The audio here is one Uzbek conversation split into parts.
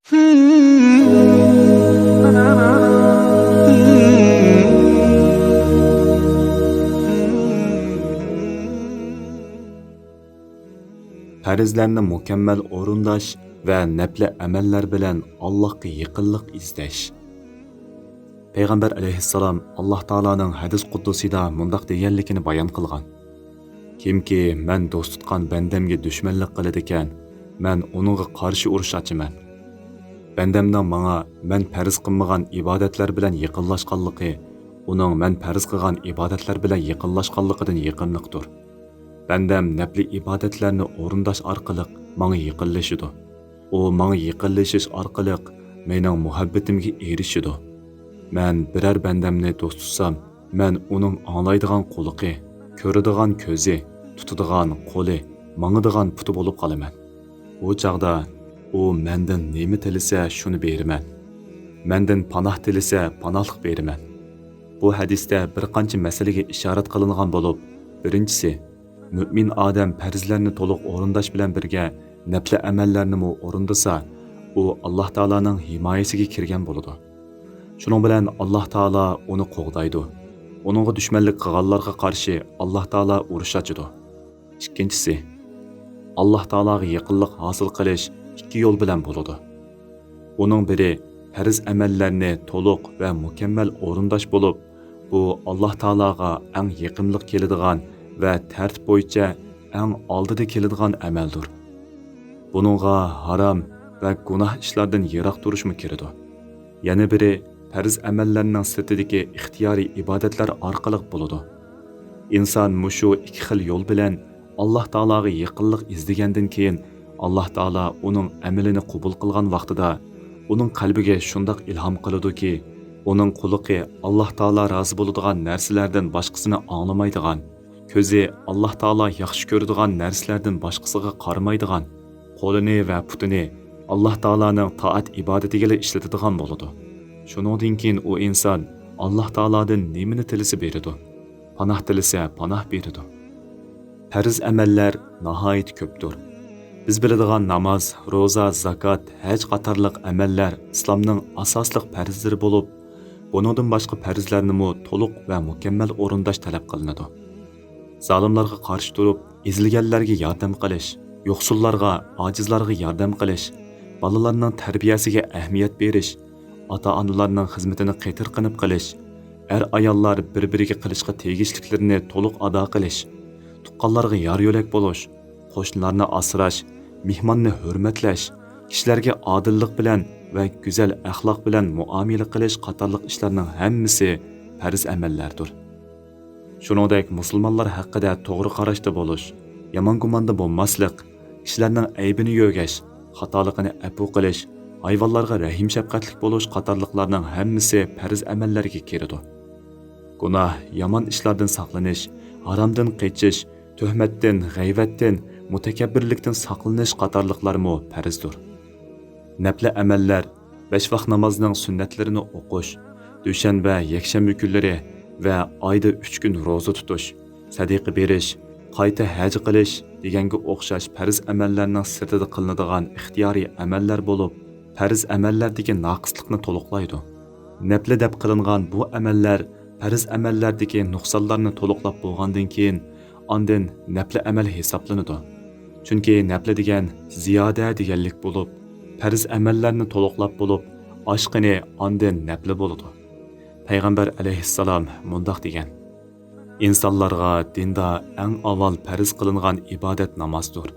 Farzlarni mukammal o'rindash va nafli amallar bilan Allohga yaqinlik izlash. Payg'ambar alayhissalom Alloh taoloning hadis quddusida mundaq deganligini bayon qilgan. Kimki men do'st tutgan bandamga dushmanlik qiladi ekan, men uningga qarshi urush ochaman. Bandamning menga men farz qilmagan ibodatlar bilan yaqinlashganligi, uning men farz qilgan ibodatlar bilan yaqinlashganligidan yaqinlikdir. Bandam nafli ibodatlarni o'rindash orqali menga yaqinlashidi. U menga yaqinlashish orqali mening muhabbatimga erishidi. Men biror bandamni do'st tutsam, men uning anglaydigan quliqi, ko'radigan ko'zi, tutadigan qo'li, mangadigan puti bo'lib qolaman. Bu chaqda u mendan nima tilasa shuni beraman. Mendan panoh tilasa panohlik beraman. Bu hadisda bir qancha masalaga ishorat qilingan bo'lib, birinchisi Mümin odam farzlarni to'liq o'rindash bilan birga nafli amallarni mu o'rindasa, u Alloh taolaning himoyasiga kirgan bo'ladi. Shuning bilan Alloh taolo uni qo'g'daydi. Uningga dushmanlik qilganlarga qarshi Alloh taolo urush ochadi. Ikkinchisi, Alloh taologa yaqinlik hosil qilish ikki yo'l bilan bo'ladi. Uning biri farz amallarni to'liq va mukammal o'rindash bo'lib, bu Alloh taologa eng yaqinlik keladigan va tartib bo'yicha eng oldida keladigan amaldir. Buningga harom va gunoh ishlardan yiroq turishmi kiradi. Yana biri farz amallarning sirtidagi ixtiyoriy ibodatlar orqali bo'ladi. Inson mushu ikki xil yo'l bilan Alloh taologa yaqinlik izlagandan keyin Alloh taolo uning amalini qabul qilgan vaqtida uning qalbiga shundoq ilhom qiladiki, uning quliqi Alloh taolo rozi bo'ladigan narsalardan boshqasini anglamaydigan, ko'zi Alloh taolo yaxshi ko'radigan narsalardan boshqasiga qaramaydigan, qo'lini va putini Alloh taoloning toat ibodatiga ishlatadigan bo'ladi. Shuningdan keyin u inson Alloh taolodan nimani tilasa beradi. Panoh tilasa panoh beradi. Farz amallar nihoyat ko'pdir. Biz biladigan namoz, ro'za, zakot, haj qatorliq amallar islomning asosli farzlari bo'lib, buningdan boshqa farzlarni mu to'liq va mukammal o'rindash talab qilinadi. Zalimlarga qarshi turib, ezilganlarga yordam qilish, yo'qsullarga, ojizlarga yordam qilish, bolalarning tarbiyasiga ahamiyat berish, ota-onalarning xizmatini qaytarqinib qilish, ayollar bir-biriga qilishga tegishliklarini to'liq ado qilish, tuqqanlarga yor yo'lak bo'lish, qo'shnilarni asrash, mehmonni hurmatlash, kishilarga odillik bilan va go'zal axloq bilan muomala qilish qatorliq ishlarning hammasi farz amallardir. Shuningdek, musulmonlar haqida to'g'ri qarashda bo'lish, yomon gumonda bo'lmaslik, kishilarning aybini yo'gash, xatoligini afu qilish, hayvonlarga rahim shafqatlik bo'lish qatorliqlarning hammasi farz amallarga kiradi. Gunoh, yomon ishlardan saqlanish, haromdan qochish, tuhmatdan, g'ayvatdan, mutakabbirlikdan saqlanish qatorliqlarmi farzdir. Nafli amallar 5 vaqt namozning sunnatlarini o'qish, dushanba, yakshanba kunlari va oyda 3 kun roza tutish, sadaqa berish, qayta haj qilish deganga o'xshash farz amallarning sirtida qilinadigan ixtiyoriy amallar bo'lib, farz amallardagi naqislikni to'liqlaydi. Nafli deb qilingan bu amallar farz amallardagi nuqsonlarni to'liqlab bo'lgandan keyin ondan nafli amal hisoblanadi. Chunki nafli degan ziyoda deganlik bo'lib, farz amallarni to'liqlab bo'lib, oshqini ondan nafli bo'ladi. Payg'ambar alayhissalom mundaq degan: insonlarga dinda eng avval farz qilingan ibodat namozdir.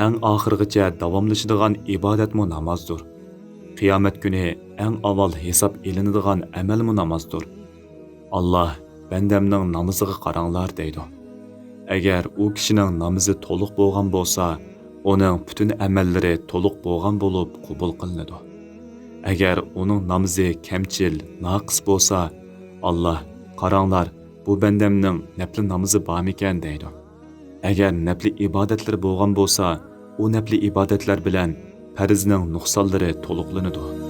Eng oxirgacha davomlashadigan ibodatmi namozdir. Qiyomat kuni eng avval hisob elinadigan amalmi namozdir. Alloh bandamning namoziga qaranglar deydi. Agar u kishining namozi to'liq bo'lgan bo'lsa, uning butun amallari to'liq bo'lgan bo'lib qabul qilinadi. Agar uning namozi kamchil, naqis bo'lsa, Alloh qaranglar, bu bandamning nafli namozi bormikan deydi. Agar nafli ibodatlar bo'lgan bo'lsa, u nafli ibodatlar bilan farzning nuqsonlari to'liqlanadi.